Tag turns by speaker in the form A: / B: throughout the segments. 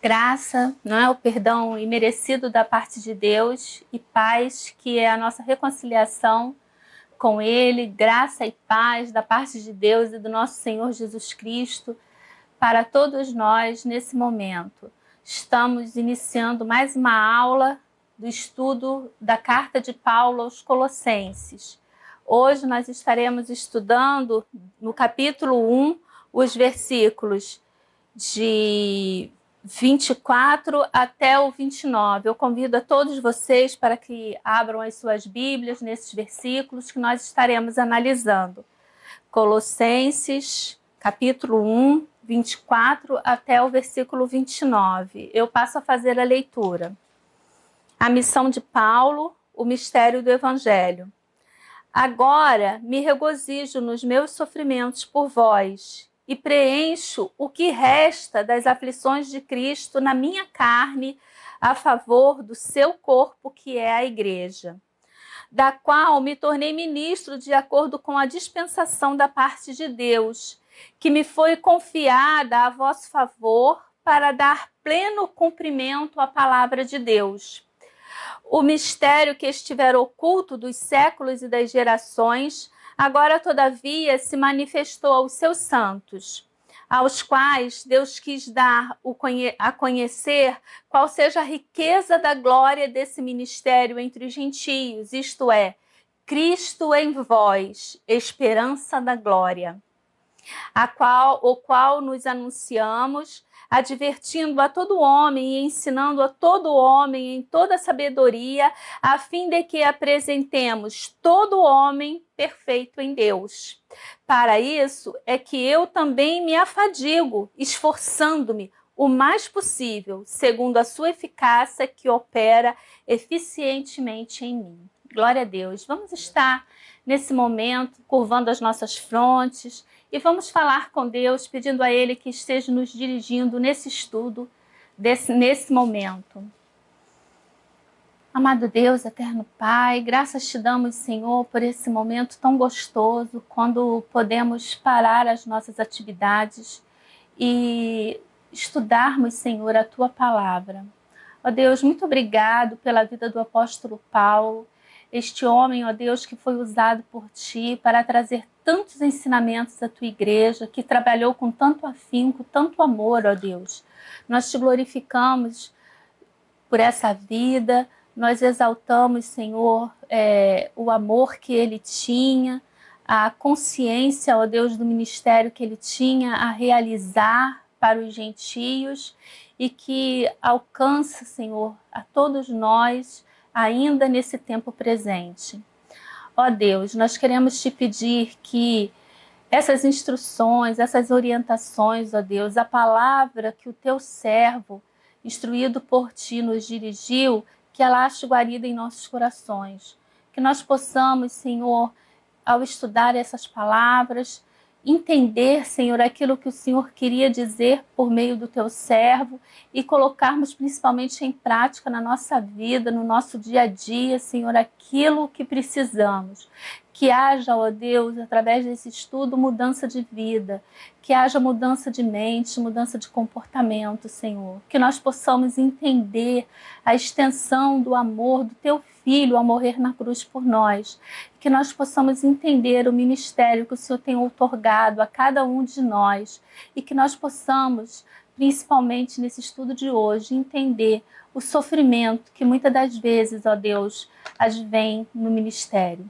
A: Graça, não é? O perdão imerecido da parte de Deus, e paz, que é a nossa reconciliação com Ele, graça e paz da parte de Deus e do nosso Senhor Jesus Cristo para todos nós nesse momento. Estamos iniciando mais uma aula do estudo da carta de Paulo aos Colossenses. Hoje nós estaremos estudando no capítulo 1 os versículos de 24 até o 29. Eu convido a todos vocês para que abram as suas Bíblias nesses versículos que nós estaremos analisando. Colossenses, capítulo 1, 24 até o versículo 29. Eu passo a fazer a leitura. A missão de Paulo, o mistério do Evangelho. Agora me regozijo nos meus sofrimentos por vós, e preencho o que resta das aflições de Cristo na minha carne, a favor do seu corpo, que é a igreja, da qual me tornei ministro de acordo com a dispensação da parte de Deus, que me foi confiada a vosso favor para dar pleno cumprimento à palavra de Deus. O mistério que estiver oculto dos séculos e das gerações, agora, todavia, se manifestou aos seus santos, aos quais Deus quis dar a conhecer qual seja a riqueza da glória desse ministério entre os gentios, isto é, Cristo em vós, esperança da glória, o qual nos anunciamos, advertindo a todo homem e ensinando a todo homem em toda sabedoria, a fim de que apresentemos todo homem perfeito em Deus. Para isso é que eu também me afadigo, esforçando-me o mais possível, segundo a sua eficácia que opera eficientemente em mim. Glória a Deus. Vamos estar nesse momento curvando as nossas frontes e vamos falar com Deus, pedindo a Ele que esteja nos dirigindo nesse estudo, nesse momento. Amado Deus, eterno Pai, graças te damos, Senhor, por esse momento tão gostoso, quando podemos parar as nossas atividades e estudarmos, Senhor, a Tua palavra. Ó Deus, muito obrigado pela vida do apóstolo Paulo, este homem, ó Deus, que foi usado por Ti para trazer tantos ensinamentos à Tua igreja, que trabalhou com tanto afinco, tanto amor, ó Deus. Nós Te glorificamos por essa vida, nós exaltamos, Senhor, o amor que ele tinha, a consciência, ó Deus, do ministério que ele tinha a realizar para os gentios e que alcança, Senhor, a todos nós, ainda nesse tempo presente. Ó Deus, nós queremos te pedir que essas instruções, essas orientações, ó Deus, a palavra que o teu servo, instruído por ti, nos dirigiu, que ela ache guarida em nossos corações. Que nós possamos, Senhor, ao estudar essas palavras, entender, Senhor, aquilo que o Senhor queria dizer por meio do teu servo e colocarmos principalmente em prática na nossa vida, no nosso dia a dia, Senhor, aquilo que precisamos. Que haja, ó Deus, através desse estudo, mudança de vida, que haja mudança de mente, mudança de comportamento, Senhor. Que nós possamos entender a extensão do amor do Teu Filho ao morrer na cruz por nós. Que nós possamos entender o ministério que o Senhor tem outorgado a cada um de nós. E que nós possamos, principalmente nesse estudo de hoje, entender o sofrimento que muitas das vezes, ó Deus, advém no ministério.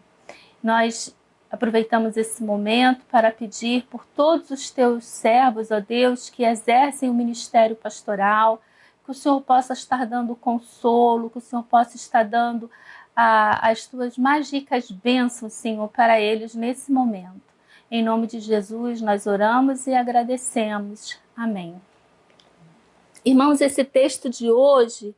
A: Nós aproveitamos esse momento para pedir por todos os teus servos, ó Deus, que exercem o ministério pastoral, que o Senhor possa estar dando consolo, que o Senhor possa estar dando as tuas mais ricas bênçãos, Senhor, para eles nesse momento. Em nome de Jesus, nós oramos e agradecemos. Amém. Irmãos, esse texto de hoje,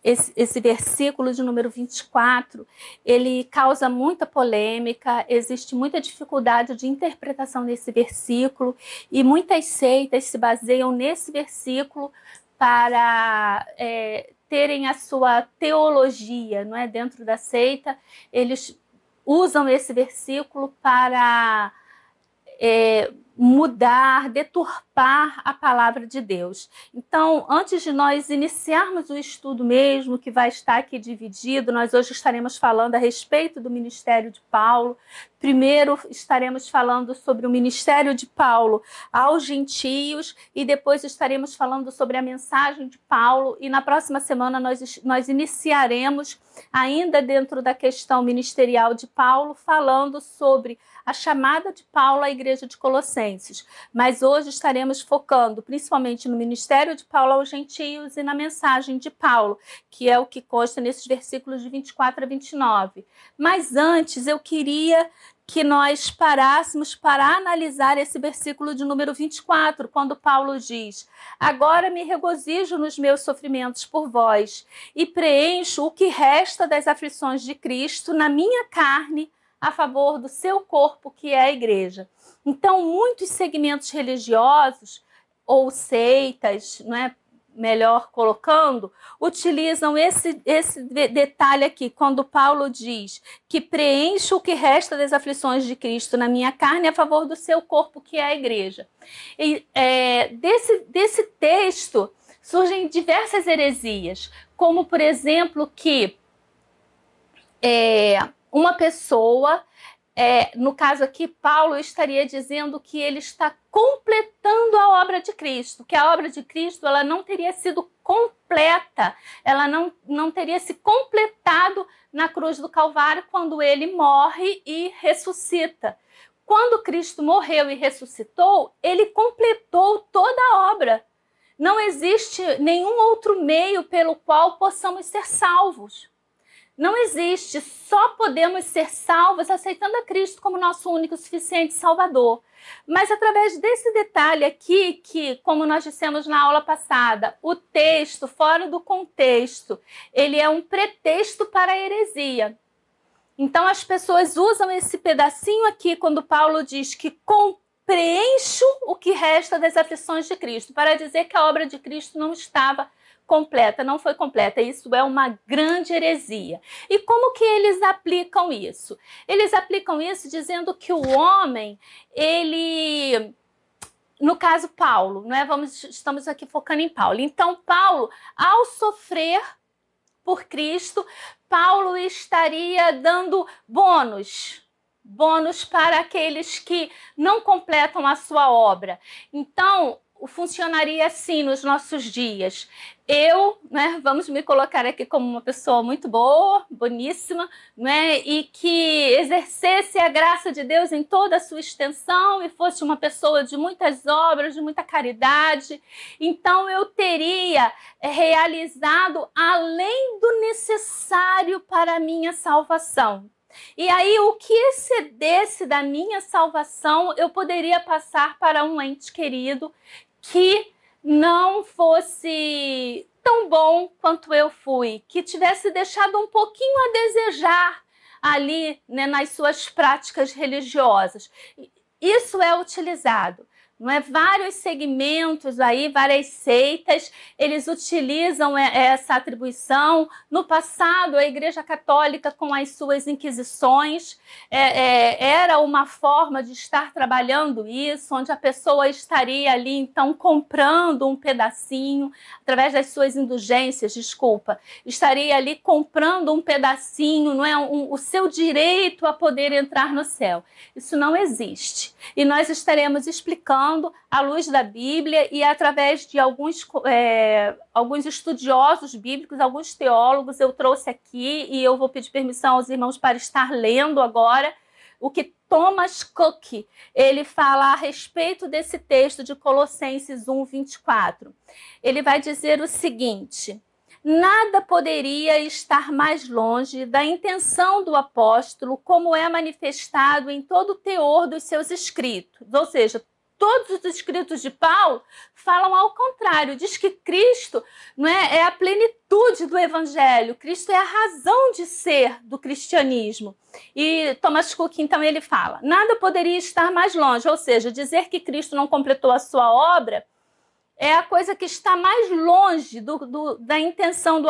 A: esse versículo de número 24, ele causa muita polêmica, existe muita dificuldade de interpretação desse versículo e muitas seitas se baseiam nesse versículo para terem a sua teologia, não é? Dentro da seita, eles usam esse versículo para mudar, deturpar a palavra de Deus. Então, antes de nós iniciarmos o estudo mesmo, que vai estar aqui dividido, nós hoje estaremos falando a respeito do ministério de Paulo. Primeiro estaremos falando sobre o ministério de Paulo aos gentios e depois estaremos falando sobre a mensagem de Paulo, e na próxima semana nós iniciaremos, ainda dentro da questão ministerial de Paulo, falando sobre a chamada de Paulo à igreja de Colossenses. Mas hoje estaremos focando principalmente no ministério de Paulo aos gentios e na mensagem de Paulo, que é o que consta nesses versículos de 24 a 29. Mas antes eu queria que nós parássemos para analisar esse versículo de número 24, quando Paulo diz: agora me regozijo nos meus sofrimentos por vós e preencho o que resta das aflições de Cristo na minha carne, a favor do seu corpo, que é a igreja. Então, muitos segmentos religiosos ou seitas, não é, melhor colocando, utilizam esse detalhe aqui, quando Paulo diz que preencho o que resta das aflições de Cristo na minha carne a favor do seu corpo, que é a igreja. E desse texto surgem diversas heresias, como, por exemplo, que uma pessoa, no caso aqui, Paulo estaria dizendo que ele está completando a obra de Cristo, que a obra de Cristo ela não teria sido completa, ela não teria se completado na cruz do Calvário quando ele morre e ressuscita. Quando Cristo morreu e ressuscitou, ele completou toda a obra. Não existe nenhum outro meio pelo qual possamos ser salvos. Não existe, só podemos ser salvos aceitando a Cristo como nosso único e suficiente Salvador. Mas através desse detalhe aqui, que, como nós dissemos na aula passada, o texto, fora do contexto, ele é um pretexto para a heresia. Então as pessoas usam esse pedacinho aqui, quando Paulo diz que preencho o que resta das aflições de Cristo, para dizer que a obra de Cristo não estava completa, não foi completa. Isso é uma grande heresia. E como que eles aplicam isso? Eles aplicam isso dizendo que o homem, ele, no caso Paulo, não é? Estamos aqui focando em Paulo. Então Paulo, ao sofrer por Cristo, Paulo estaria dando bônus para aqueles que não completam a sua obra. Então, funcionaria assim nos nossos dias. Eu, né, vamos me colocar aqui como uma pessoa muito boa, boníssima, né, e que exercesse a graça de Deus em toda a sua extensão e fosse uma pessoa de muitas obras, de muita caridade. Então eu teria realizado além do necessário para a minha salvação. E aí, o que excedesse da minha salvação, eu poderia passar para um ente querido que não fosse tão bom quanto eu fui, que tivesse deixado um pouquinho a desejar ali, né, nas suas práticas religiosas. Isso é utilizado. Não é? Vários segmentos aí, várias seitas, eles utilizam essa atribuição. No passado, a Igreja Católica, com as suas inquisições, era uma forma de estar trabalhando isso, onde a pessoa estaria ali, então, comprando um pedacinho, através das suas indulgências, estaria ali comprando um pedacinho, não é? O seu direito a poder entrar no céu. Isso não existe. E nós estaremos explicando à luz da Bíblia e através de alguns estudiosos bíblicos, alguns teólogos, eu trouxe aqui e eu vou pedir permissão aos irmãos para estar lendo agora o que Thomas Cook ele fala a respeito desse texto de Colossenses 1, 24. Ele vai dizer o seguinte: nada poderia estar mais longe da intenção do apóstolo, como é manifestado em todo o teor dos seus escritos. Ou seja, todos os escritos de Paulo falam ao contrário, diz que Cristo, não é a plenitude do evangelho, Cristo é a razão de ser do cristianismo. E Thomas Cook, então, ele fala, nada poderia estar mais longe, ou seja, dizer que Cristo não completou a sua obra é a coisa que está mais longe da intenção do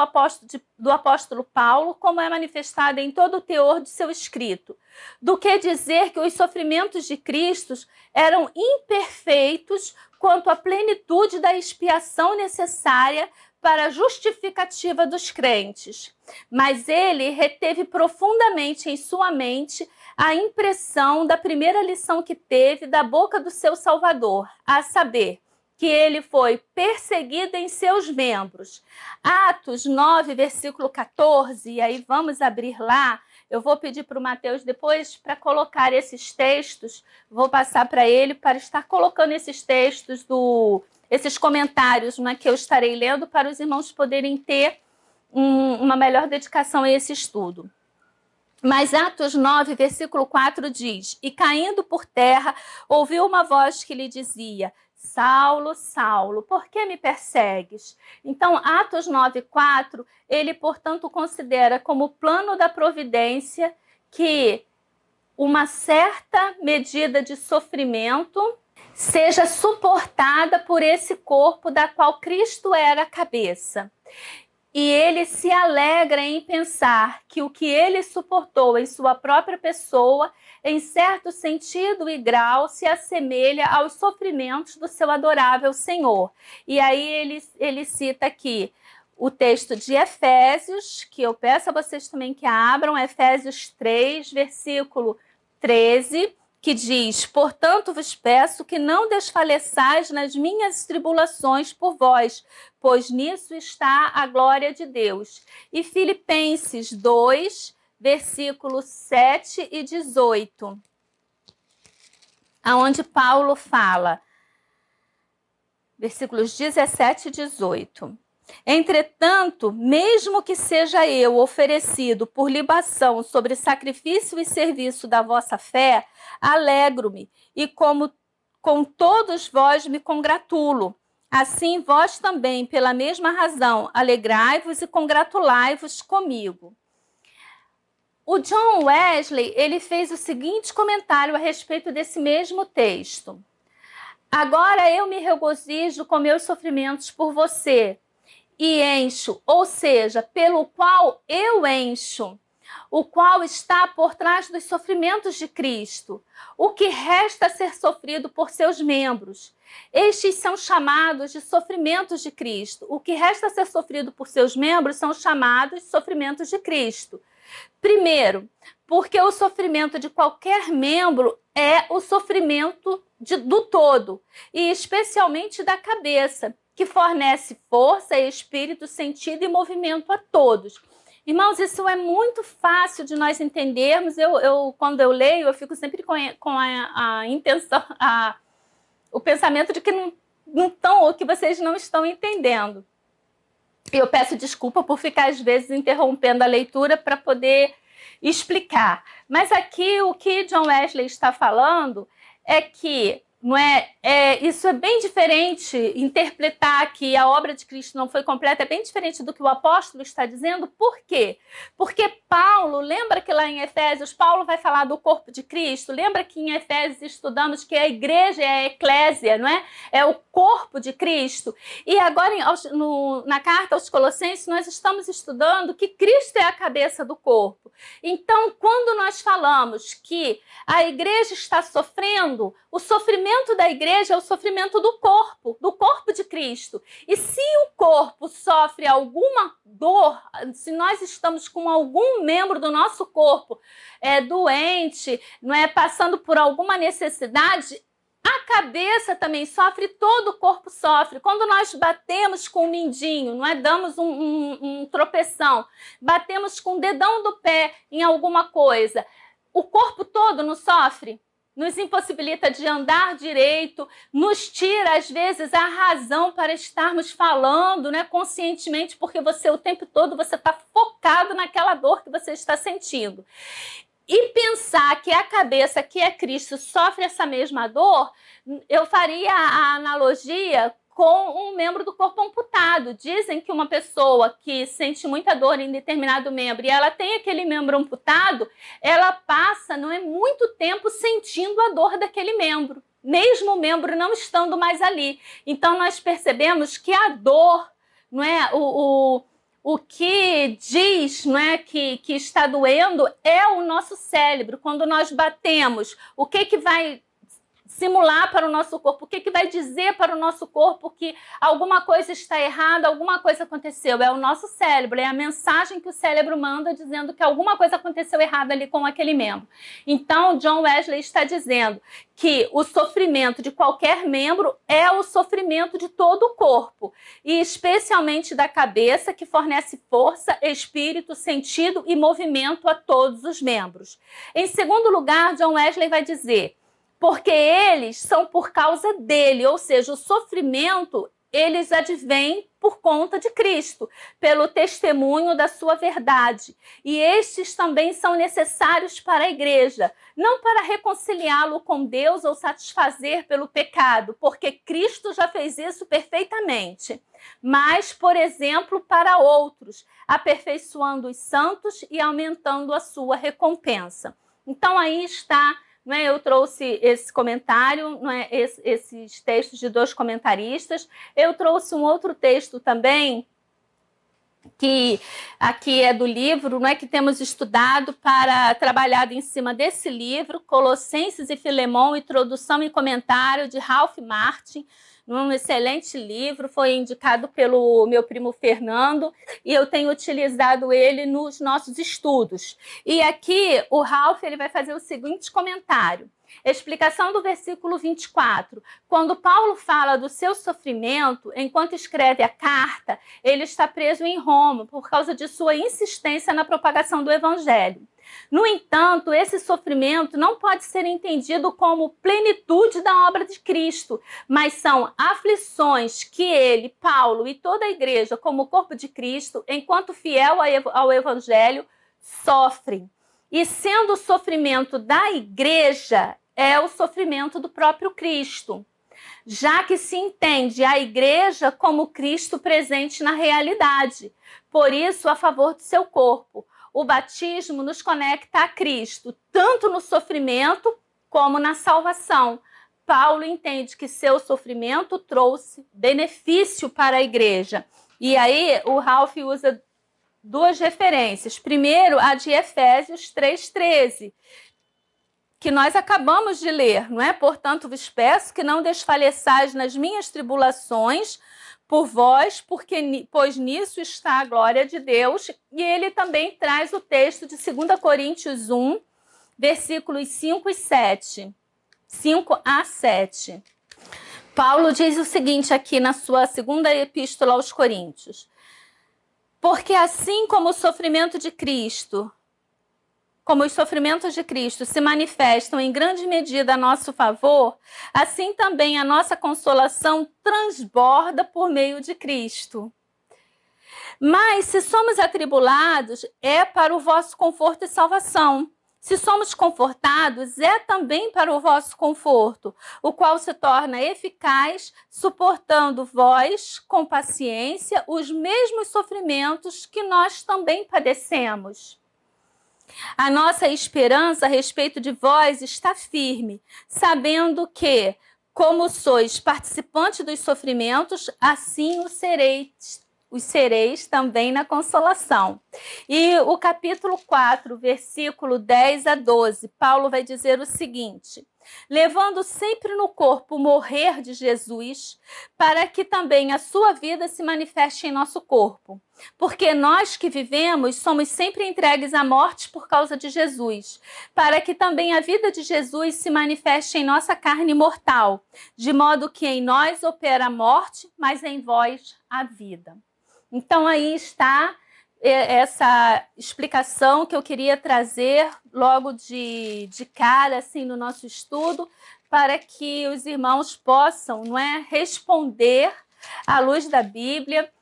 A: apóstolo Paulo, como é manifestada em todo o teor de seu escrito, do que dizer que os sofrimentos de Cristo eram imperfeitos quanto à plenitude da expiação necessária para a justificativa dos crentes. Mas ele reteve profundamente em sua mente a impressão da primeira lição que teve da boca do seu Salvador, a saber, que ele foi perseguido em seus membros. Atos 9, versículo 14, e aí vamos abrir lá. Eu vou pedir para o Mateus depois para colocar esses textos, vou passar para ele para estar colocando esses textos, esses comentários, né, que eu estarei lendo, para os irmãos poderem ter uma melhor dedicação a esse estudo. Mas Atos 9, versículo 4 diz: E caindo por terra, ouviu uma voz que lhe dizia: Saulo, Saulo, por que me persegues? Então, Atos 9:4, ele, portanto, considera como plano da providência que uma certa medida de sofrimento seja suportada por esse corpo da qual Cristo era a cabeça. E ele se alegra em pensar que o que ele suportou em sua própria pessoa, em certo sentido e grau, se assemelha aos sofrimentos do seu adorável Senhor. E aí ele cita aqui o texto de Efésios, que eu peço a vocês também que abram, Efésios 3, versículo 13, que diz: Portanto vos peço que não desfaleçais nas minhas tribulações por vós, pois nisso está a glória de Deus. E Filipenses 2, versículos 7 e 18, aonde Paulo fala, versículos 17 e 18. Entretanto, mesmo que seja eu oferecido por libação sobre sacrifício e serviço da vossa fé, alegro-me, e como com todos vós me congratulo. Assim, vós também, pela mesma razão, alegrai-vos e congratulai-vos comigo. O John Wesley, ele fez o seguinte comentário a respeito desse mesmo texto. Agora eu me regozijo com meus sofrimentos por você, e encho, ou seja, pelo qual eu encho, o qual está por trás dos sofrimentos de Cristo, o que resta a ser sofrido por seus membros. Estes são chamados de sofrimentos de Cristo. O que resta a ser sofrido por seus membros são chamados de sofrimentos de Cristo. Primeiro, porque o sofrimento de qualquer membro é o sofrimento do todo, e especialmente da cabeça, que fornece força, espírito, sentido e movimento a todos. Irmãos, isso é muito fácil de nós entendermos. Quando eu leio, eu fico sempre com a intenção, o pensamento de que não estão, ou que vocês não estão entendendo. E eu peço desculpa por ficar, às vezes, interrompendo a leitura para poder explicar. Mas aqui o que John Wesley está falando é que isso é bem diferente, interpretar que a obra de Cristo não foi completa é bem diferente do que o apóstolo está dizendo. Por quê? Porque Paulo, lembra que lá em Efésios, Paulo vai falar do corpo de Cristo? Lembra que em Efésios estudamos que a igreja é a eclésia, não é? É o corpo de Cristo. E agora, na carta aos Colossenses, nós estamos estudando que Cristo é a cabeça do corpo. Então, quando nós falamos que a igreja está sofrendo, o sofrimento da igreja é o sofrimento do corpo de Cristo. E se o corpo sofre alguma dor, se nós estamos com algum membro do nosso corpo doente, não é, passando por alguma necessidade, a cabeça também sofre, todo o corpo sofre. Quando nós batemos com o mindinho, não é, damos um tropeção, batemos com o dedão do pé em alguma coisa, o corpo todo não sofre? Nos impossibilita de andar direito, nos tira, às vezes, a razão para estarmos falando, né, conscientemente, porque o tempo todo você está focado naquela dor que você está sentindo. E pensar que a cabeça, que é Cristo, sofre essa mesma dor, eu faria a analogia com um membro do corpo amputado. Dizem que uma pessoa que sente muita dor em determinado membro e ela tem aquele membro amputado, ela passa, não é, muito tempo sentindo a dor daquele membro. mesmo o membro não estando mais ali. Então, nós percebemos que a dor, não é, o que diz, não é, que está doendo é o nosso cérebro. Quando nós batemos, o que vai simular para o nosso corpo? O que vai dizer para o nosso corpo que alguma coisa está errada, alguma coisa aconteceu? É o nosso cérebro, é a mensagem que o cérebro manda dizendo que alguma coisa aconteceu errada ali com aquele membro. Então, John Wesley está dizendo que o sofrimento de qualquer membro é o sofrimento de todo o corpo, e especialmente da cabeça, que fornece força, espírito, sentido e movimento a todos os membros. Em segundo lugar, John Wesley vai dizer: porque eles são por causa dele, ou seja, o sofrimento, eles advêm por conta de Cristo, pelo testemunho da sua verdade. E estes também são necessários para a igreja, não para reconciliá-lo com Deus ou satisfazer pelo pecado, porque Cristo já fez isso perfeitamente, mas, por exemplo, para outros, aperfeiçoando os santos e aumentando a sua recompensa. Então, aí está. Não é? Eu trouxe esse comentário, não é? Esses textos de 2 comentaristas. Eu trouxe um outro texto também, que aqui é do livro, não é, que temos estudado para trabalhado em cima desse livro, Colossenses e Filemão, introdução e comentário, de Ralph Martin. Um excelente livro, foi indicado pelo meu primo Fernando, e eu tenho utilizado ele nos nossos estudos. E aqui o Ralph, ele vai fazer o seguinte comentário: explicação do versículo 24. Quando Paulo fala do seu sofrimento, enquanto escreve a carta, ele está preso em Roma por causa de sua insistência na propagação do evangelho. No entanto, esse sofrimento não pode ser entendido como plenitude da obra de Cristo, mas são aflições que ele, Paulo e toda a igreja, como corpo de Cristo, enquanto fiel ao evangelho, sofrem. E sendo o sofrimento da igreja, é o sofrimento do próprio Cristo, já que se entende a igreja como Cristo presente na realidade, por isso a favor do seu corpo. O batismo nos conecta a Cristo, tanto no sofrimento como na salvação. Paulo entende que seu sofrimento trouxe benefício para a igreja. E aí o Ralph usa 2 referências. Primeiro, a de Efésios 3,13, que nós acabamos de ler, não é? Portanto, vos peço que não desfaleçais nas minhas tribulações por vós, pois nisso está a glória de Deus. E ele também traz o texto de 2 Coríntios 1, versículos 5 a 7. Paulo diz o seguinte aqui na sua segunda epístola aos Coríntios: porque assim como o sofrimento de Cristo, como os sofrimentos de Cristo se manifestam em grande medida a nosso favor, assim também a nossa consolação transborda por meio de Cristo. Mas se somos atribulados, é para o vosso conforto e salvação. Se somos confortados, é também para o vosso conforto, o qual se torna eficaz, suportando vós, com paciência, os mesmos sofrimentos que nós também padecemos. A nossa esperança a respeito de vós está firme, sabendo que, como sois participantes dos sofrimentos, assim os sereis também na consolação. E o capítulo 4, versículo 10 a 12, Paulo vai dizer o seguinte: levando sempre no corpo o morrer de Jesus, para que também a sua vida se manifeste em nosso corpo. Porque nós que vivemos somos sempre entregues à morte por causa de Jesus, para que também a vida de Jesus se manifeste em nossa carne mortal, de modo que em nós opera a morte, mas em vós a vida. Então aí está essa explicação que eu queria trazer logo de cara, assim, no nosso estudo, para que os irmãos possam, não é, responder à luz da Bíblia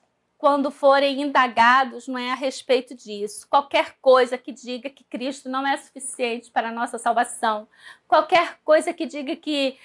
A: quando forem indagados, não é, a respeito disso. Qualquer coisa que diga que Cristo não é suficiente para a nossa salvação, qualquer coisa que diga que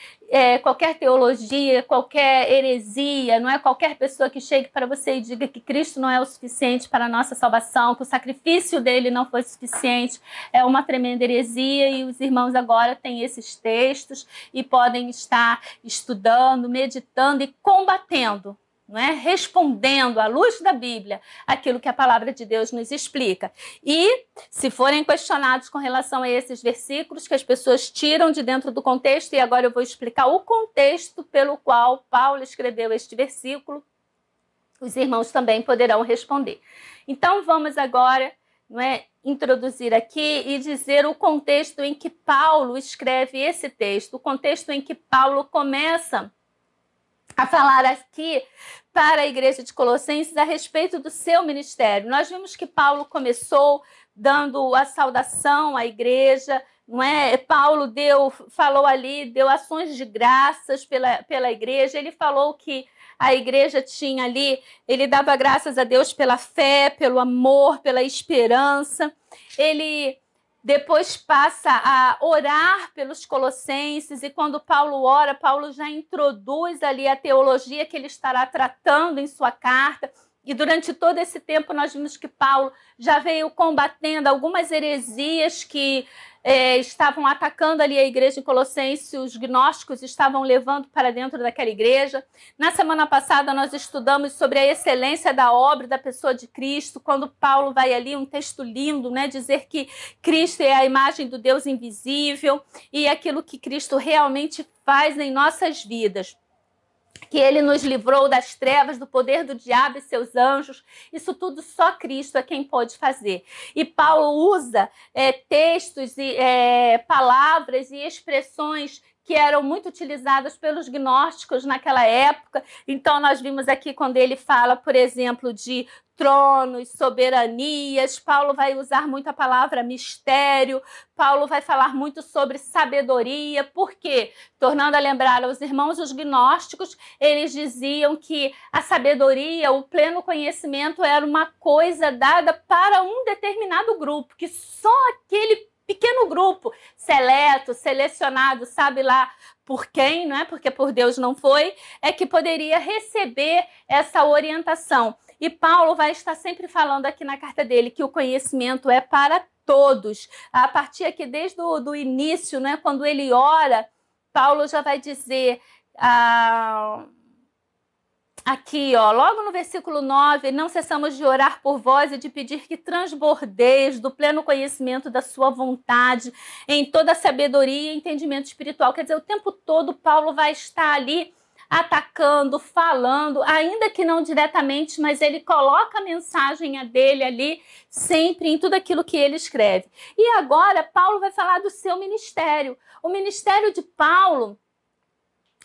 A: qualquer teologia, qualquer heresia, não é, qualquer pessoa que chegue para você e diga que Cristo não é o suficiente para a nossa salvação, que o sacrifício dele não foi suficiente, é uma tremenda heresia, e os irmãos agora têm esses textos e podem estar estudando, meditando e combatendo, não é? Respondendo à luz da Bíblia aquilo que a palavra de Deus nos explica. E se forem questionados com relação a esses versículos que as pessoas tiram de dentro do contexto, e agora eu vou explicar o contexto pelo qual Paulo escreveu este versículo, os irmãos também poderão responder. Então vamos agora, não é, introduzir aqui e dizer o contexto em que Paulo escreve esse texto, o contexto em que Paulo começa a falar aqui para a igreja de Colossenses a respeito do seu ministério. Nós vimos que Paulo começou dando a saudação à igreja, não é? Paulo falou ali, deu ações de graças pela igreja. Ele falou que a igreja tinha ali, ele dava graças a Deus pela fé, pelo amor, pela esperança. Ele depois passa a orar pelos colossenses, e quando Paulo ora, Paulo já introduz ali a teologia que ele estará tratando em sua carta. E durante todo esse tempo nós vimos que Paulo já veio combatendo algumas heresias que estavam atacando ali a igreja em Colossenses, os gnósticos estavam levando para dentro daquela igreja. Na semana passada nós estudamos sobre a excelência da obra e da pessoa de Cristo, quando Paulo vai ali, um texto lindo, né, dizer que Cristo é a imagem do Deus invisível e aquilo que Cristo realmente faz em nossas vidas, que ele nos livrou das trevas, do poder do diabo e seus anjos. Isso tudo só Cristo é quem pode fazer. E Paulo usa textos e palavras e expressões que eram muito utilizadas pelos gnósticos naquela época. Então nós vimos aqui quando ele fala, por exemplo, de tronos, soberanias. Paulo vai usar muito a palavra mistério. Paulo vai falar muito sobre sabedoria. Por quê? Tornando a lembrar aos irmãos, os gnósticos, eles diziam que a sabedoria, o pleno conhecimento era uma coisa dada para um determinado grupo, que só aquele pequeno grupo seleto, selecionado, sabe lá por quem, não é? Porque por Deus não foi, é que poderia receber essa orientação. E Paulo vai estar sempre falando aqui na carta dele que o conhecimento é para todos. A partir aqui desde o início, né, quando ele ora, Paulo já vai dizer aqui, ó, logo no versículo 9, não cessamos de orar por vós e de pedir que transbordeis do pleno conhecimento da sua vontade, em toda a sabedoria e entendimento espiritual. Quer dizer, o tempo todo Paulo vai estar ali atacando, falando, ainda que não diretamente, mas ele coloca a mensagem dele ali, sempre em tudo aquilo que ele escreve. E agora Paulo vai falar do seu ministério. O ministério de Paulo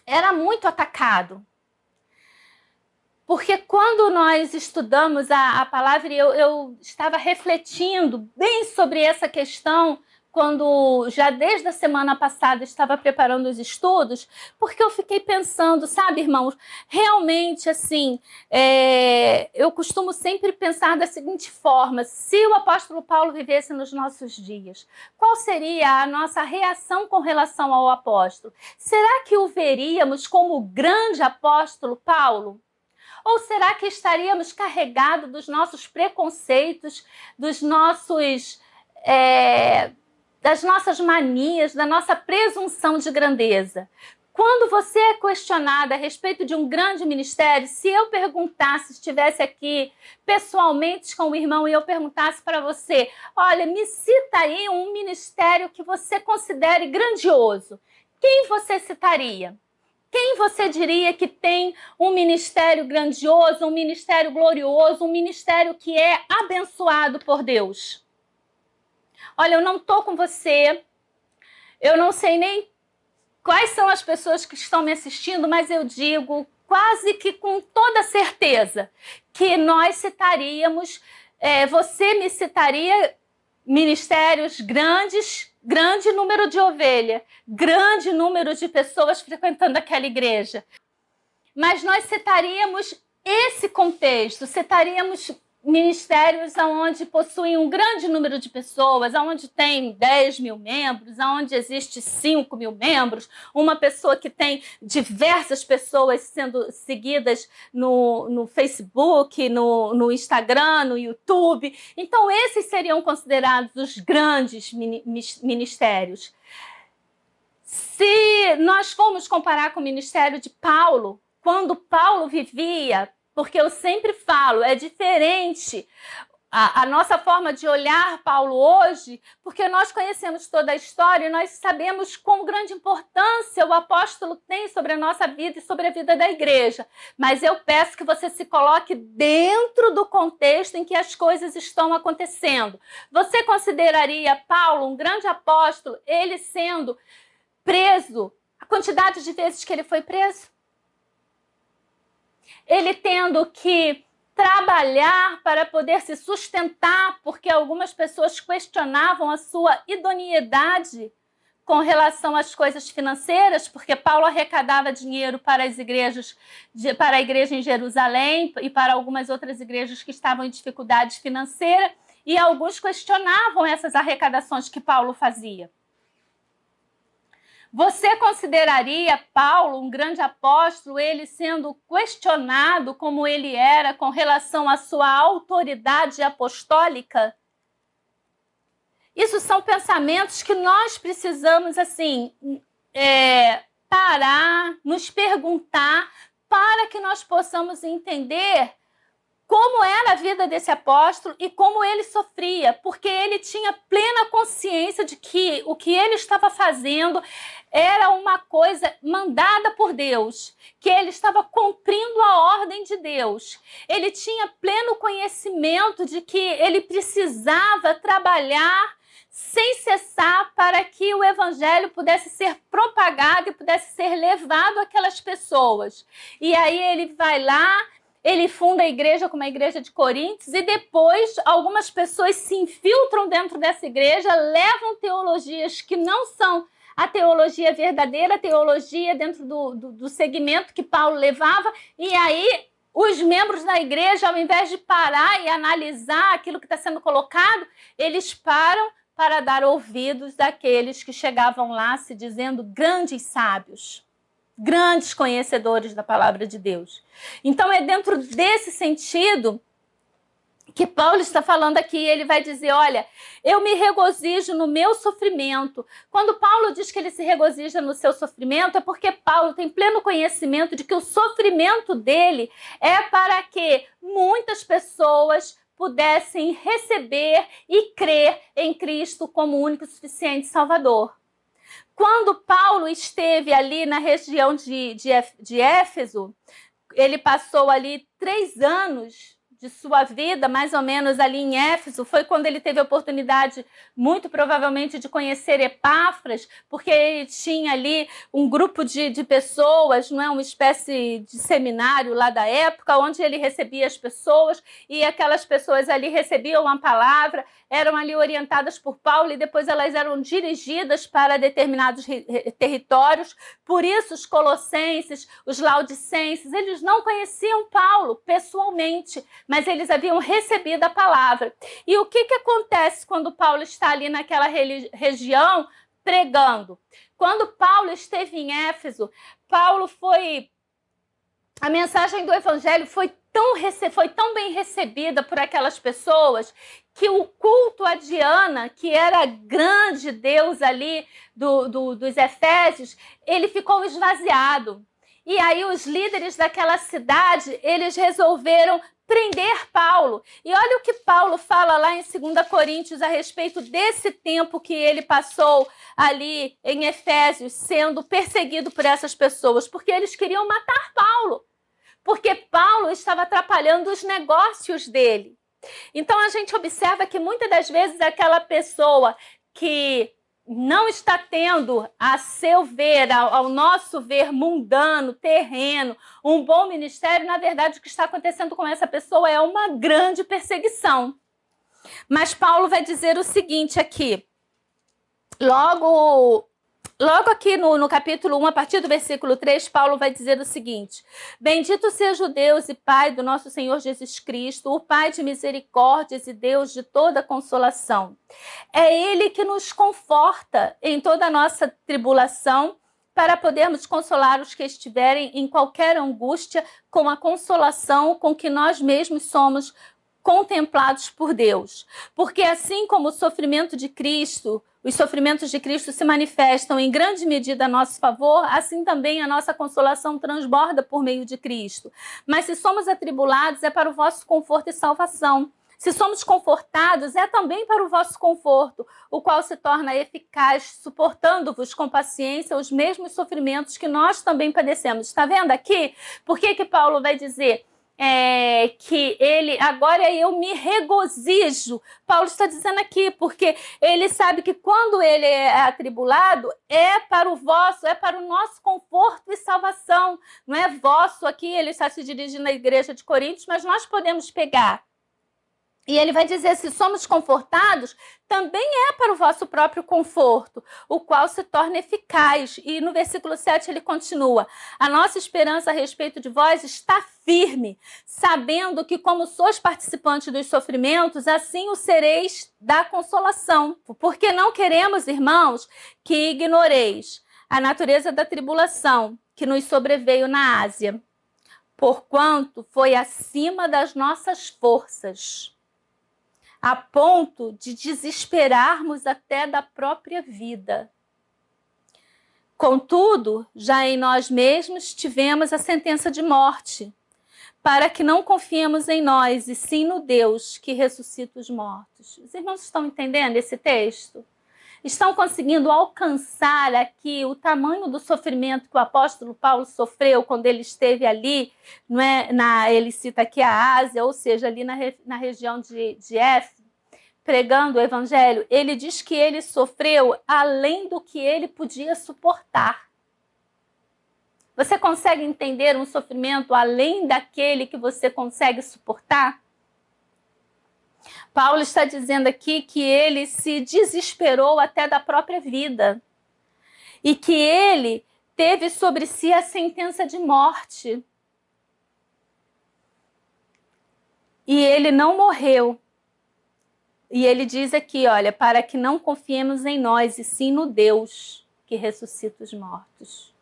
A: era muito atacado. Porque quando nós estudamos a palavra, eu estava refletindo bem sobre essa questão, quando já desde a semana passada estava preparando os estudos, porque eu fiquei pensando, sabe, irmãos, realmente assim, eu costumo sempre pensar da seguinte forma: se o apóstolo Paulo vivesse nos nossos dias, qual seria a nossa reação com relação ao apóstolo? Será que o veríamos como o grande apóstolo Paulo? Ou será que estaríamos carregados dos nossos preconceitos, das nossas manias, da nossa presunção de grandeza? Quando você é questionada a respeito de um grande ministério, se eu perguntasse, estivesse aqui pessoalmente com o irmão e eu perguntasse para você, olha, me cita aí um ministério que você considere grandioso, quem você citaria? Quem você diria que tem um ministério grandioso, um ministério glorioso, um ministério que é abençoado por Deus? Olha, eu não estou com você, eu não sei nem quais são as pessoas que estão me assistindo, mas eu digo quase que com toda certeza que nós citaríamos, você me citaria ministérios grandes, grande número de ovelha, grande número de pessoas frequentando aquela igreja. Mas nós citaríamos esse contexto, citaríamos ministérios onde possuem um grande número de pessoas, onde tem 10 mil membros, onde existe 5 mil membros, uma pessoa que tem diversas pessoas sendo seguidas no Facebook, no Instagram, no YouTube. Então, esses seriam considerados os grandes ministérios. Se nós formos comparar com o ministério de Paulo, quando Paulo vivia, porque eu sempre falo, é diferente a nossa forma de olhar Paulo hoje, porque nós conhecemos toda a história e nós sabemos quão grande importância o apóstolo tem sobre a nossa vida e sobre a vida da igreja. Mas eu peço que você se coloque dentro do contexto em que as coisas estão acontecendo. Você consideraria Paulo um grande apóstolo, ele sendo preso, a quantidade de vezes que ele foi preso? Ele tendo que trabalhar para poder se sustentar, porque algumas pessoas questionavam a sua idoneidade com relação às coisas financeiras, porque Paulo arrecadava dinheiro para as igrejas, para a igreja em Jerusalém e para algumas outras igrejas que estavam em dificuldade financeira, e alguns questionavam essas arrecadações que Paulo fazia. Você consideraria Paulo um grande apóstolo, ele sendo questionado como ele era com relação à sua autoridade apostólica? Isso são pensamentos que nós precisamos, assim, parar, nos perguntar, para que nós possamos entender como era a vida desse apóstolo e como ele sofria, porque ele tinha plena consciência de que o que ele estava fazendo era uma coisa mandada por Deus, que ele estava cumprindo a ordem de Deus. Ele tinha pleno conhecimento de que ele precisava trabalhar sem cessar para que o evangelho pudesse ser propagado e pudesse ser levado àquelas pessoas. E aí ele vai lá, ele funda a igreja como a igreja de Coríntios e depois algumas pessoas se infiltram dentro dessa igreja, levam teologias que não são a teologia verdadeira, a teologia dentro do segmento que Paulo levava, e aí os membros da igreja, ao invés de parar e analisar aquilo que está sendo colocado, eles param para dar ouvidos daqueles que chegavam lá se dizendo grandes sábios, grandes conhecedores da palavra de Deus. Então é dentro desse sentido que Paulo está falando aqui. Ele vai dizer, olha, eu me regozijo no meu sofrimento. Quando Paulo diz que ele se regozija no seu sofrimento, é porque Paulo tem pleno conhecimento de que o sofrimento dele é para que muitas pessoas pudessem receber e crer em Cristo como único e suficiente Salvador. Quando Paulo esteve ali na região de Éfeso, ele passou ali 3 anos de sua vida, mais ou menos ali em Éfeso, foi quando ele teve a oportunidade, muito provavelmente, de conhecer Epáfras, porque ele tinha ali um grupo de pessoas, não é, uma espécie de seminário lá da época, onde ele recebia as pessoas, e aquelas pessoas ali recebiam uma palavra, eram ali orientadas por Paulo, e depois elas eram dirigidas para determinados territórios. Por isso, os colossenses, os laodicenses, eles não conheciam Paulo pessoalmente, mas eles haviam recebido a palavra. E o que acontece quando Paulo está ali naquela região pregando? Quando Paulo esteve em Éfeso, a mensagem do evangelho foi tão bem recebida por aquelas pessoas que o culto a Diana, que era a grande deusa ali dos Efésios, ele ficou esvaziado. E aí os líderes daquela cidade, eles resolveram prender Paulo. E olha o que Paulo fala lá em 2 Coríntios a respeito desse tempo que ele passou ali em Efésios, sendo perseguido por essas pessoas, porque eles queriam matar Paulo, porque Paulo estava atrapalhando os negócios dele. Então a gente observa que muitas das vezes aquela pessoa que não está tendo, a seu ver, ao nosso ver mundano, terreno, um bom ministério, na verdade o que está acontecendo com essa pessoa é uma grande perseguição. Mas Paulo vai dizer o seguinte aqui, logo Logo aqui no capítulo 1, a partir do versículo 3, Paulo vai dizer o seguinte: bendito seja o Deus e Pai do nosso Senhor Jesus Cristo, o Pai de misericórdias e Deus de toda consolação. É Ele que nos conforta em toda a nossa tribulação, para podermos consolar os que estiverem em qualquer angústia, com a consolação com que nós mesmos somos contemplados por Deus. Porque assim como o sofrimento de Cristo, os sofrimentos de Cristo se manifestam em grande medida a nosso favor, assim também a nossa consolação transborda por meio de Cristo. Mas se somos atribulados, é para o vosso conforto e salvação. Se somos confortados, é também para o vosso conforto, o qual se torna eficaz, suportando-vos com paciência os mesmos sofrimentos que nós também padecemos. Está vendo aqui? Por que Paulo vai dizer que ele, agora eu me regozijo? Paulo está dizendo aqui, porque ele sabe que quando ele é atribulado, é para o vosso, é para o nosso conforto e salvação. Não é vosso aqui, ele está se dirigindo à igreja de Coríntios, mas nós podemos pegar. E ele vai dizer, se somos confortados, também é para o vosso próprio conforto, o qual se torna eficaz. E no versículo 7 ele continua, a nossa esperança a respeito de vós está firme, sabendo que como sois participantes dos sofrimentos, assim o sereis da consolação. Porque não queremos, irmãos, que ignoreis a natureza da tribulação que nos sobreveio na Ásia, porquanto foi acima das nossas forças, a ponto de desesperarmos até da própria vida. Contudo, já em nós mesmos tivemos a sentença de morte, para que não confiemos em nós, e sim no Deus que ressuscita os mortos. Os irmãos estão entendendo esse texto? Estão conseguindo alcançar aqui o tamanho do sofrimento que o apóstolo Paulo sofreu quando ele esteve ali, não é? Ele cita aqui a Ásia, ou seja, ali na região de Éfeso, pregando o evangelho. Ele diz que ele sofreu além do que ele podia suportar. Você consegue entender um sofrimento além daquele que você consegue suportar? Paulo está dizendo aqui que ele se desesperou até da própria vida e que ele teve sobre si a sentença de morte. E ele não morreu. E ele diz aqui, olha, para que não confiemos em nós, e sim no Deus que ressuscita os mortos.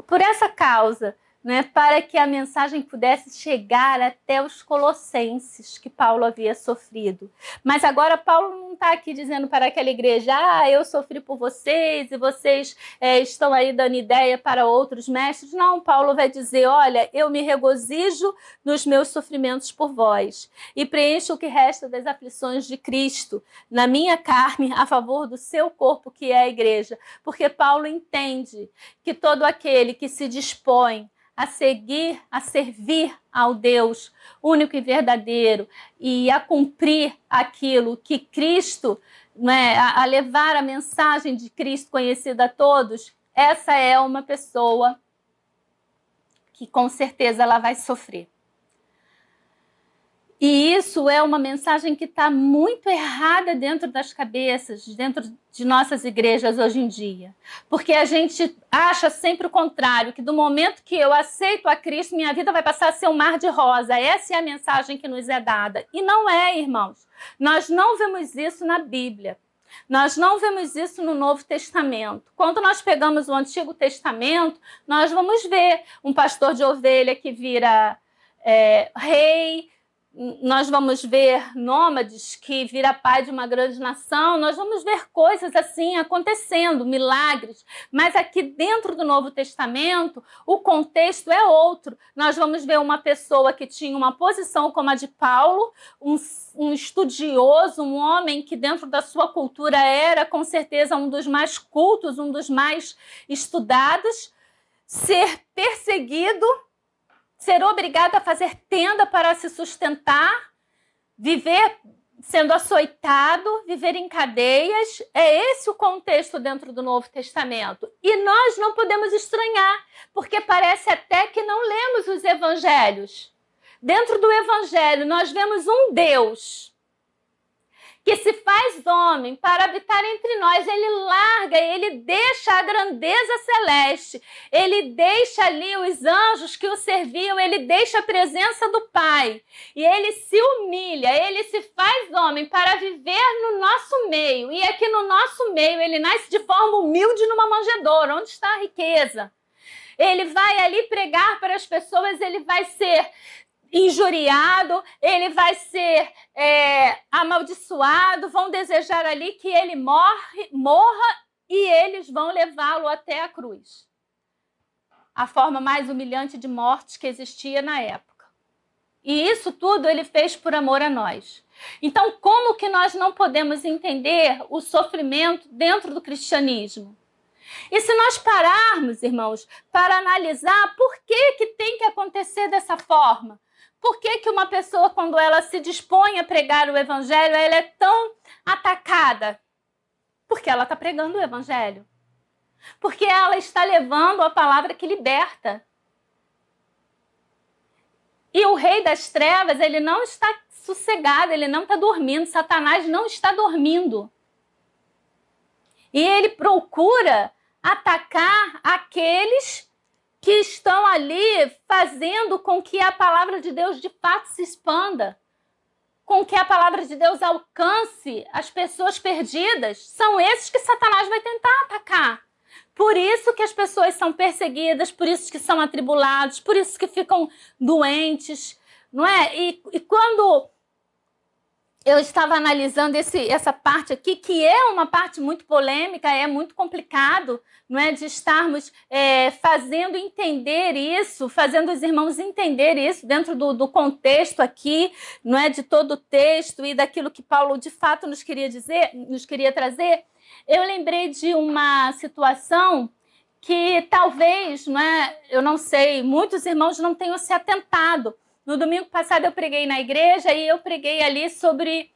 A: Por essa causa, né, para que a mensagem pudesse chegar até os colossenses que Paulo havia sofrido. Mas agora Paulo não está aqui dizendo para aquela igreja, eu sofri por vocês e vocês estão aí dando ideia para outros mestres. Não, Paulo vai dizer, olha, eu me regozijo nos meus sofrimentos por vós e preencho o que resta das aflições de Cristo na minha carne a favor do seu corpo, que é a igreja. Porque Paulo entende que todo aquele que se dispõe a seguir, a servir ao Deus único e verdadeiro e a cumprir aquilo que Cristo, né, a levar a mensagem de Cristo conhecida a todos, essa é uma pessoa que com certeza ela vai sofrer. E isso é uma mensagem que está muito errada dentro das cabeças, dentro de nossas igrejas hoje em dia. Porque a gente acha sempre o contrário, que do momento que eu aceito a Cristo, minha vida vai passar a ser um mar de rosa. Essa é a mensagem que nos é dada. E não é, irmãos. Nós não vemos isso na Bíblia. Nós não vemos isso no Novo Testamento. Quando nós pegamos o Antigo Testamento, nós vamos ver um pastor de ovelha que vira rei. Nós vamos ver nômades que vira pai de uma grande nação, nós vamos ver coisas assim acontecendo, milagres. Mas aqui dentro do Novo Testamento, o contexto é outro. Nós vamos ver uma pessoa que tinha uma posição como a de Paulo, um estudioso, um homem que dentro da sua cultura era com certeza um dos mais cultos, um dos mais estudados, ser perseguido, ser obrigado a fazer tenda para se sustentar, viver sendo açoitado, viver em cadeias. É esse o contexto dentro do Novo Testamento. E nós não podemos estranhar, porque parece até que não lemos os evangelhos. Dentro do evangelho nós vemos um Deus que se faz homem para habitar entre nós, ele larga, ele deixa a grandeza celeste, ele deixa ali os anjos que o serviam, ele deixa a presença do Pai, e ele se humilha, ele se faz homem para viver no nosso meio, e aqui no nosso meio ele nasce de forma humilde numa manjedoura. Onde está a riqueza? Ele vai ali pregar para as pessoas, ele vai ser injuriado, ele vai ser amaldiçoado, vão desejar ali que ele morra e eles vão levá-lo até a cruz. A forma mais humilhante de morte que existia na época. E isso tudo ele fez por amor a nós. Então, como que nós não podemos entender o sofrimento dentro do cristianismo? E se nós pararmos, irmãos, para analisar por que tem que acontecer dessa forma? Por que uma pessoa, quando ela se dispõe a pregar o evangelho, ela é tão atacada? Porque ela está pregando o evangelho. Porque ela está levando a palavra que liberta. E o rei das trevas, ele não está sossegado, ele não está dormindo. Satanás não está dormindo. E ele procura atacar aqueles que estão ali fazendo com que a palavra de Deus de fato se expanda, com que a palavra de Deus alcance as pessoas perdidas. São esses que Satanás vai tentar atacar. Por isso que as pessoas são perseguidas, por isso que são atribulados, por isso que ficam doentes, não é? E quando eu estava analisando essa parte aqui, que é uma parte muito polêmica, é muito complicado, não é, de estarmos fazendo entender isso, fazendo os irmãos entender isso dentro do contexto aqui, não é, de todo o texto e daquilo que Paulo de fato nos queria dizer, nos queria trazer. Eu lembrei de uma situação que talvez, não é, eu não sei, muitos irmãos não tenham se atentado. No domingo passado eu preguei na igreja e eu preguei ali sobre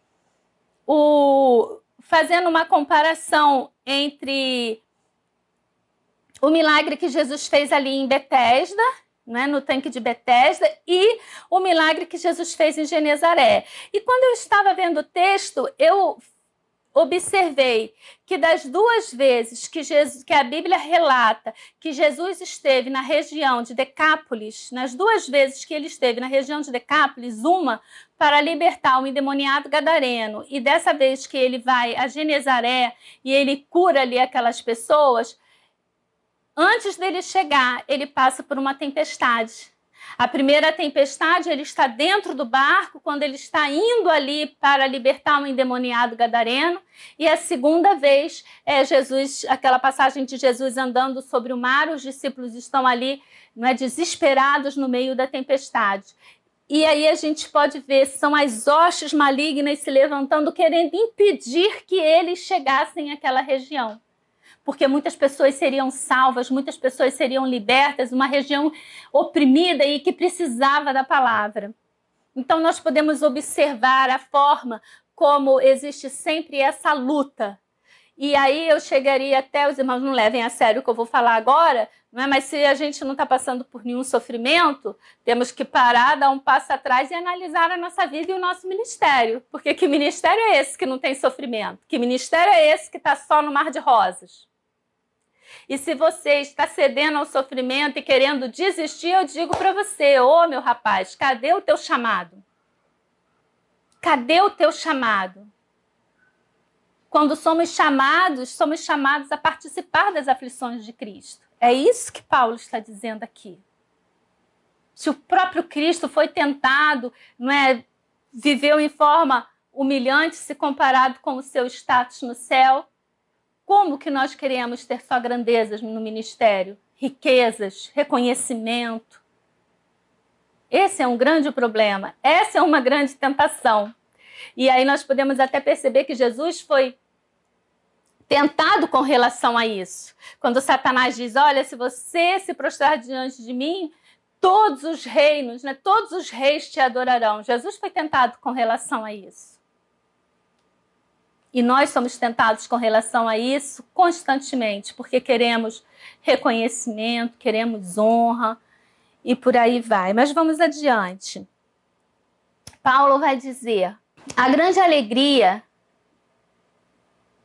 A: fazendo uma comparação entre o milagre que Jesus fez ali em Betesda, né, no tanque de Betesda, e o milagre que Jesus fez em Genezaré. E quando eu estava vendo o texto, eu observei que das duas vezes que a Bíblia relata que Jesus esteve na região de Decápolis, nas duas vezes que ele esteve na região de Decápolis, uma para libertar o endemoniado gadareno, e dessa vez que ele vai a Genezaré e ele cura ali aquelas pessoas, antes dele chegar, ele passa por uma tempestade. A primeira tempestade, ele está dentro do barco, quando ele está indo ali para libertar um endemoniado gadareno. E a segunda vez é Jesus, aquela passagem de Jesus andando sobre o mar, os discípulos estão ali, não é, desesperados no meio da tempestade. E aí a gente pode ver, são as hostes malignas se levantando, querendo impedir que eles chegassem àquela região. Porque muitas pessoas seriam salvas, muitas pessoas seriam libertas, uma região oprimida e que precisava da palavra. Então nós podemos observar a forma como existe sempre essa luta. E aí eu chegaria até, os irmãos não levem a sério o que eu vou falar agora, não é? Mas se a gente não está passando por nenhum sofrimento, temos que parar, dar um passo atrás e analisar a nossa vida e o nosso ministério. Porque que ministério é esse que não tem sofrimento? Que ministério é esse que está só no mar de rosas? E se você está cedendo ao sofrimento e querendo desistir, eu digo para você, ô meu rapaz, cadê o teu chamado? Cadê o teu chamado? Quando somos chamados a participar das aflições de Cristo. É isso que Paulo está dizendo aqui. Se o próprio Cristo foi tentado, não é, viveu em forma humilhante se comparado com o seu status no céu, como que nós queremos ter só grandezas no ministério? Riquezas, reconhecimento. Esse é um grande problema. Essa é uma grande tentação. E aí nós podemos até perceber que Jesus foi tentado com relação a isso. Quando Satanás diz, olha, se você se prostrar diante de mim, todos os reinos, né, todos os reis te adorarão. Jesus foi tentado com relação a isso. E nós somos tentados com relação a isso constantemente, porque queremos reconhecimento, queremos honra e por aí vai. Mas vamos adiante. Paulo vai dizer, a grande alegria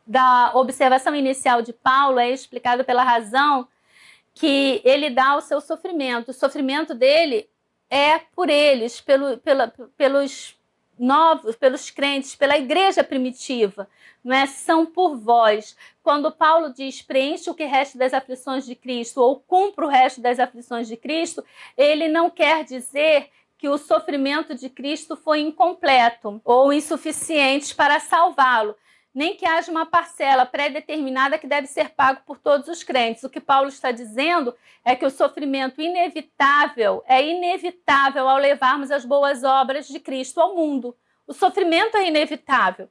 A: da observação inicial de Paulo é explicado pela razão que ele dá o seu sofrimento. O sofrimento dele é por eles, pelos novos, pelos crentes, pela igreja primitiva, não é? São por vós. Quando Paulo diz preenche o que resta das aflições de Cristo ou cumpra o resto das aflições de Cristo, ele não quer dizer que o sofrimento de Cristo foi incompleto ou insuficiente para salvá-lo, nem que haja uma parcela pré-determinada que deve ser pago por todos os crentes. O que Paulo está dizendo é que o sofrimento é inevitável ao levarmos as boas obras de Cristo ao mundo. O sofrimento é inevitável.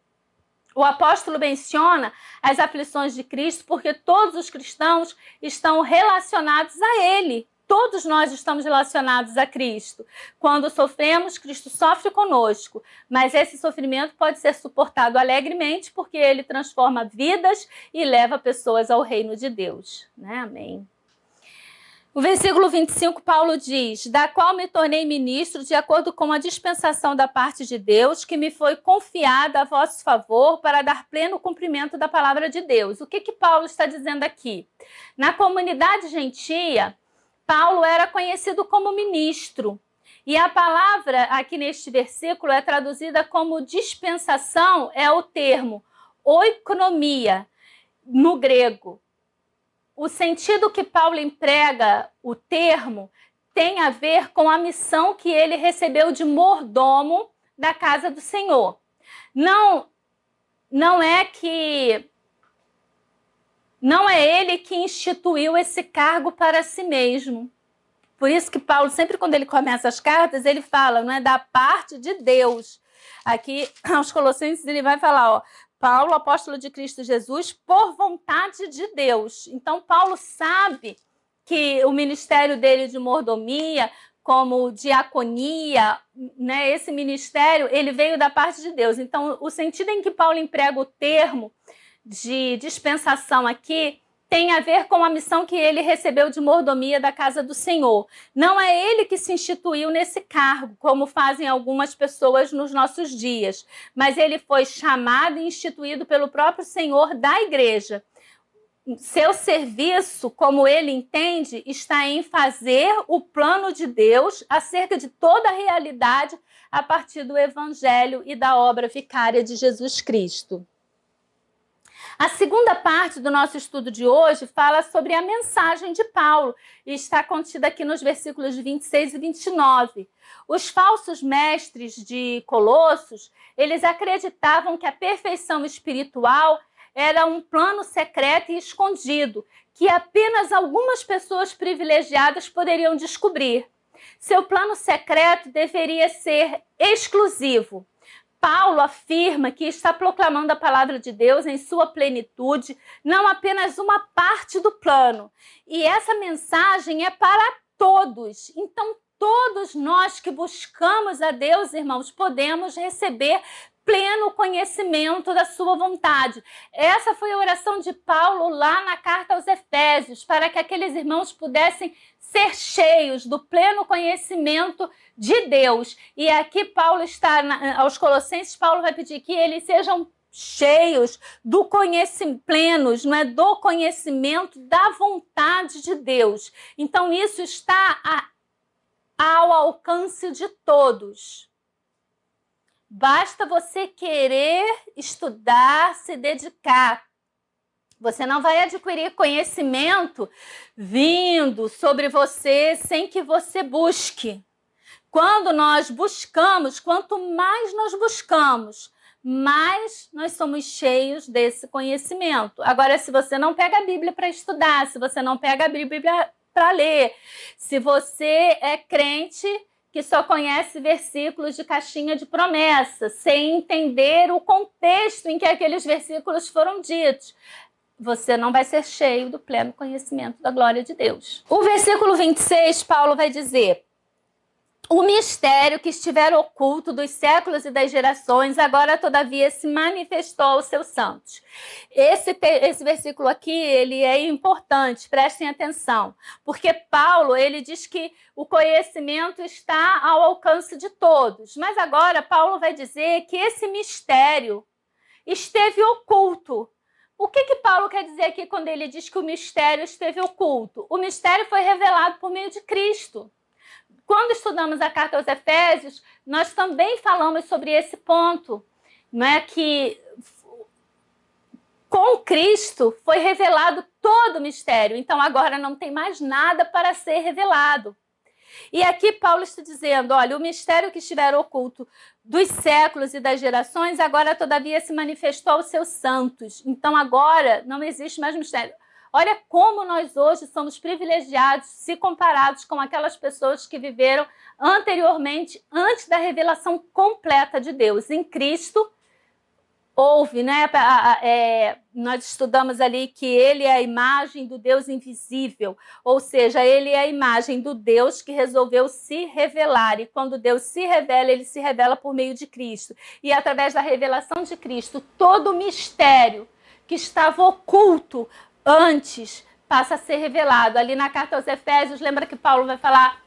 A: O apóstolo menciona as aflições de Cristo porque todos os cristãos estão relacionados a ele. Todos nós estamos relacionados a Cristo. Quando sofremos, Cristo sofre conosco. Mas esse sofrimento pode ser suportado alegremente porque ele transforma vidas e leva pessoas ao reino de Deus. Né? Amém. O versículo 25, Paulo diz: da qual me tornei ministro de acordo com a dispensação da parte de Deus, que me foi confiada a vosso favor para dar pleno cumprimento da palavra de Deus. O que Paulo está dizendo aqui? Na comunidade gentia, Paulo era conhecido como ministro. E a palavra aqui neste versículo é traduzida como dispensação, é o termo oikonomia, no grego. O sentido que Paulo emprega o termo tem a ver com a missão que ele recebeu de mordomo da casa do Senhor. Não é ele que instituiu esse cargo para si mesmo. Por isso que Paulo, sempre quando ele começa as cartas, ele fala, não é, da parte de Deus. Aqui, aos Colossenses, ele vai falar, ó, Paulo, apóstolo de Cristo Jesus, por vontade de Deus. Então, Paulo sabe que o ministério dele de mordomia, como diaconia, né, esse ministério, ele veio da parte de Deus. Então, o sentido em que Paulo emprega o termo de dispensação aqui tem a ver com a missão que ele recebeu de mordomia da casa do Senhor. Não é ele que se instituiu nesse cargo, como fazem algumas pessoas nos nossos dias, mas ele foi chamado e instituído pelo próprio Senhor da igreja. Seu serviço, como ele entende, está em fazer o plano de Deus acerca de toda a realidade a partir do Evangelho e da obra vicária de Jesus Cristo. A segunda parte do nosso estudo de hoje fala sobre a mensagem de Paulo e está contida aqui nos versículos 26 e 29. Os falsos mestres de Colossos, eles acreditavam que a perfeição espiritual era um plano secreto e escondido, que apenas algumas pessoas privilegiadas poderiam descobrir. Seu plano secreto deveria ser exclusivo. Paulo afirma que está proclamando a palavra de Deus em sua plenitude, não apenas uma parte do plano. E essa mensagem é para todos. Então, todos nós que buscamos a Deus, irmãos, podemos receber pleno conhecimento da sua vontade. Essa foi a oração de Paulo lá na carta aos Efésios, para que aqueles irmãos pudessem ser cheios do pleno conhecimento de Deus. E aqui Paulo está, aos Colossenses, Paulo vai pedir que eles sejam cheios do conhecimento, plenos, não é, do conhecimento da vontade de Deus. Então isso está ao alcance de todos. Basta você querer estudar, se dedicar. Você não vai adquirir conhecimento vindo sobre você sem que você busque. Quando nós buscamos, quanto mais nós buscamos, mais nós somos cheios desse conhecimento. Agora, se você não pega a Bíblia para estudar, se você não pega a Bíblia para ler, se você é crente que só conhece versículos de caixinha de promessa, sem entender o contexto em que aqueles versículos foram ditos, você não vai ser cheio do pleno conhecimento da glória de Deus. O versículo 26, Paulo vai dizer: o mistério que estivera oculto dos séculos e das gerações, agora todavia se manifestou aos seus santos. Esse versículo aqui, ele é importante, prestem atenção, porque Paulo, ele diz que o conhecimento está ao alcance de todos, mas agora Paulo vai dizer que esse mistério esteve oculto, O que Paulo quer dizer aqui quando ele diz que o mistério esteve oculto? O mistério foi revelado por meio de Cristo. Quando estudamos a carta aos Efésios, nós também falamos sobre esse ponto, não é? Que com Cristo foi revelado todo o mistério, então agora não tem mais nada para ser revelado. E aqui Paulo está dizendo, olha, o mistério que estiver oculto dos séculos e das gerações, agora todavia se manifestou aos seus santos. Então agora não existe mais mistério. Olha como nós hoje somos privilegiados se comparados com aquelas pessoas que viveram anteriormente, antes da revelação completa de Deus. Em Cristo, houve, né? Nós estudamos ali que ele é a imagem do Deus invisível, ou seja, ele é a imagem do Deus que resolveu se revelar, e quando Deus se revela, ele se revela por meio de Cristo, e através da revelação de Cristo, todo o mistério que estava oculto antes passa a ser revelado. Ali na carta aos Efésios, lembra que Paulo vai falar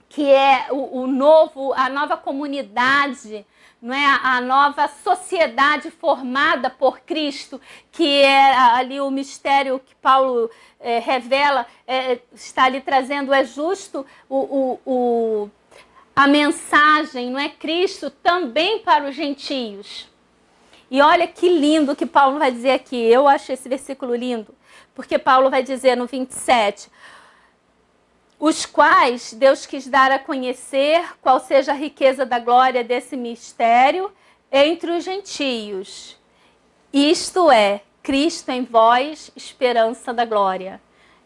A: que é a nova comunidade, não é? A nova sociedade formada por Cristo, que é ali o mistério que Paulo revela, está ali trazendo, é justo a mensagem, não é? Cristo também para os gentios. E olha que lindo que Paulo vai dizer aqui, eu acho esse versículo lindo, porque Paulo vai dizer no 27, os quais Deus quis dar a conhecer qual seja a riqueza da glória desse mistério entre os gentios. Isto é, Cristo em vós, esperança da glória.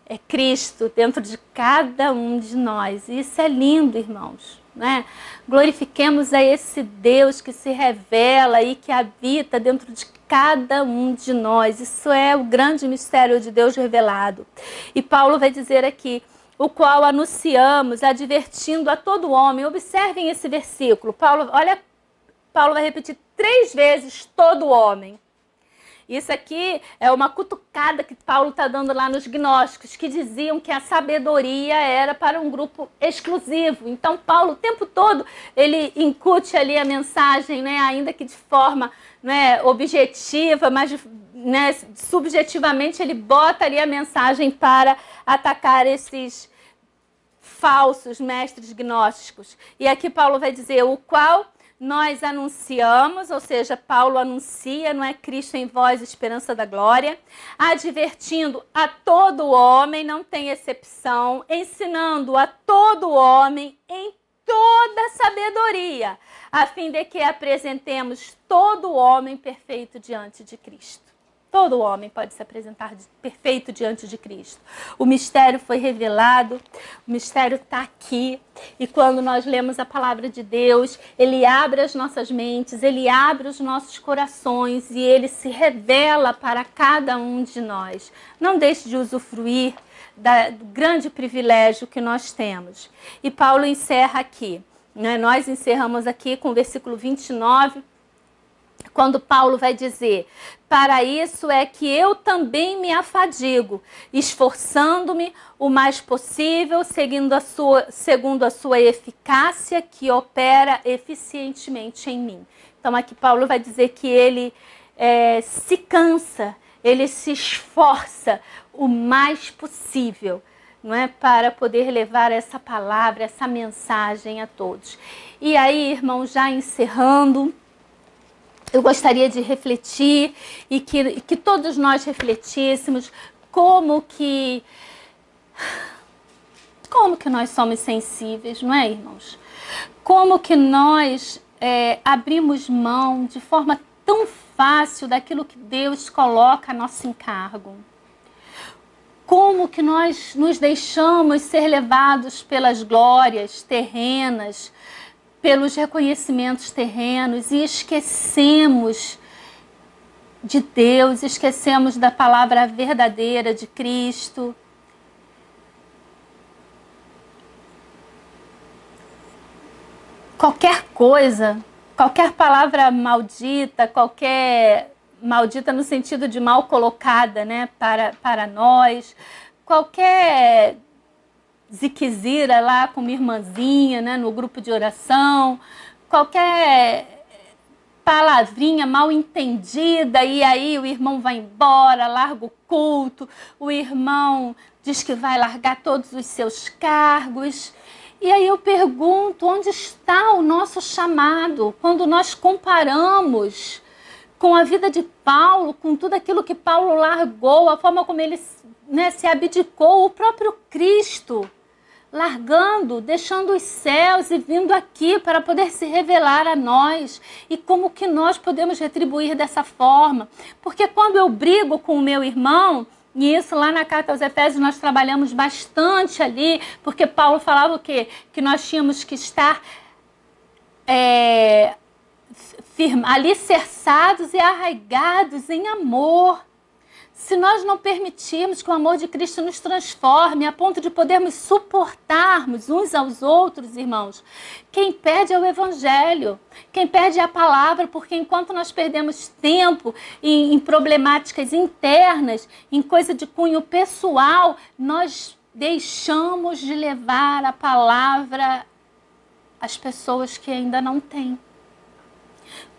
A: É Cristo dentro de cada um de nós. Isso é lindo, irmãos, né? Glorifiquemos a esse Deus que se revela e que habita dentro de cada um de nós. Isso é o grande mistério de Deus revelado. E Paulo vai dizer aqui, o qual anunciamos, advertindo a todo homem. Observem esse versículo. Paulo vai repetir 3 vezes todo homem. Isso aqui é uma cutucada que Paulo está dando lá nos gnósticos, que diziam que a sabedoria era para um grupo exclusivo. Então Paulo o tempo todo ele incute ali a mensagem, né, ainda que de forma, né, objetiva, mas né, subjetivamente ele bota ali a mensagem para atacar esses falsos mestres gnósticos. E aqui Paulo vai dizer, o qual nós anunciamos, ou seja, Paulo anuncia, não é? Cristo em vós, esperança da glória, advertindo a todo homem, não tem exceção, ensinando a todo homem em toda sabedoria, a fim de que apresentemos todo homem perfeito diante de Cristo. Todo homem pode se apresentar perfeito diante de Cristo. O mistério foi revelado, o mistério está aqui. E quando nós lemos a palavra de Deus, ele abre as nossas mentes, ele abre os nossos corações e ele se revela para cada um de nós. Não deixe de usufruir do grande privilégio que nós temos. E Paulo encerra aqui, né? Nós encerramos aqui com o versículo 29, quando Paulo vai dizer, para isso é que eu também me afadigo, esforçando-me o mais possível, segundo a sua eficácia que opera eficientemente em mim. Então aqui Paulo vai dizer que ele se cansa, ele se esforça o mais possível, não é, para poder levar essa palavra, essa mensagem a todos. E aí, irmãos, já encerrando, eu gostaria de refletir e que todos nós refletíssemos como que nós somos sensíveis, não é, irmãos? Como que nós abrimos mão de forma tão fácil daquilo que Deus coloca a nosso encargo. Como que nós nos deixamos ser levados pelas glórias terrenas, pelos reconhecimentos terrenos e esquecemos de Deus, esquecemos da palavra verdadeira de Cristo. Qualquer coisa, qualquer palavra maldita, maldita no sentido de mal colocada, né, para nós, qualquer ziquezira lá com uma irmãzinha, né, no grupo de oração, qualquer palavrinha mal entendida, e aí o irmão vai embora, larga o culto, o irmão diz que vai largar todos os seus cargos. E aí eu pergunto, onde está o nosso chamado? Quando nós comparamos com a vida de Paulo, com tudo aquilo que Paulo largou, a forma como ele, né, se abdicou, o próprio Cristo, largando, deixando os céus e vindo aqui para poder se revelar a nós. E como que nós podemos retribuir dessa forma? Porque quando eu brigo com o meu irmão, e isso lá na carta aos Efésios nós trabalhamos bastante ali, porque Paulo falava o quê? Que nós tínhamos que estar alicerçados e arraigados em amor. Se nós não permitirmos que o amor de Cristo nos transforme a ponto de podermos suportarmos uns aos outros, irmãos, quem perde é o Evangelho, quem perde é a palavra, porque enquanto nós perdemos tempo em problemáticas internas, em coisa de cunho pessoal, nós deixamos de levar a palavra às pessoas que ainda não têm.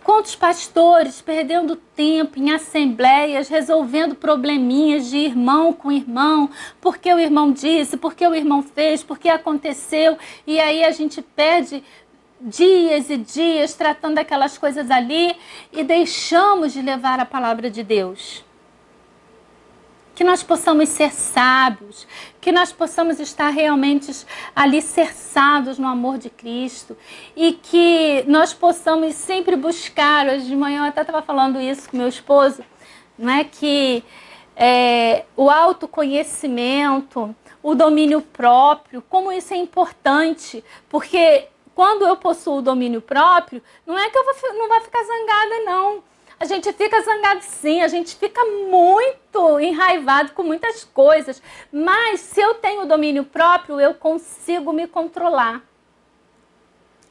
A: Quantos pastores perdendo tempo em assembleias, resolvendo probleminhas de irmão com irmão, porque o irmão disse, porque o irmão fez, porque aconteceu, e aí a gente perde dias e dias tratando aquelas coisas ali e deixamos de levar a palavra de Deus. Que nós possamos ser sábios, que nós possamos estar realmente alicerçados no amor de Cristo e que nós possamos sempre buscar. Hoje de manhã eu até estava falando isso com meu esposo, não é? Que o autoconhecimento, o domínio próprio, como isso é importante, porque quando eu possuo o domínio próprio, não é que eu não vou ficar zangada, não. A gente fica zangado sim, a gente fica muito enraivado com muitas coisas, mas se eu tenho domínio próprio, eu consigo me controlar.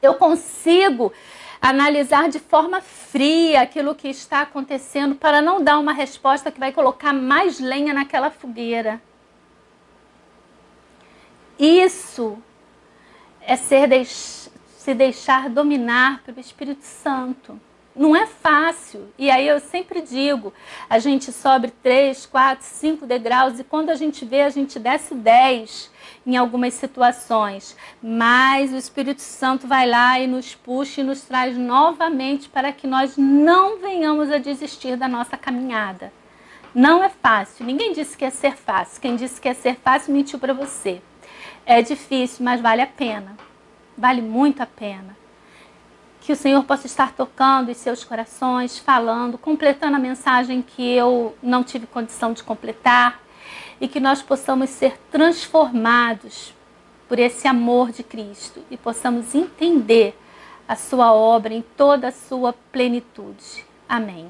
A: Eu consigo analisar de forma fria aquilo que está acontecendo para não dar uma resposta que vai colocar mais lenha naquela fogueira. Isso é se deixar dominar pelo Espírito Santo. Não é fácil, e aí eu sempre digo, a gente sobe 3, 4, 5 degraus, e quando a gente vê, a gente desce 10 em algumas situações, mas o Espírito Santo vai lá e nos puxa e nos traz novamente para que nós não venhamos a desistir da nossa caminhada. Não é fácil, ninguém disse que ia ser fácil, quem disse que ia ser fácil mentiu para você. É difícil, mas vale a pena, vale muito a pena. Que o Senhor possa estar tocando em seus corações, falando, completando a mensagem que eu não tive condição de completar e que nós possamos ser transformados por esse amor de Cristo e possamos entender a sua obra em toda a sua plenitude. Amém.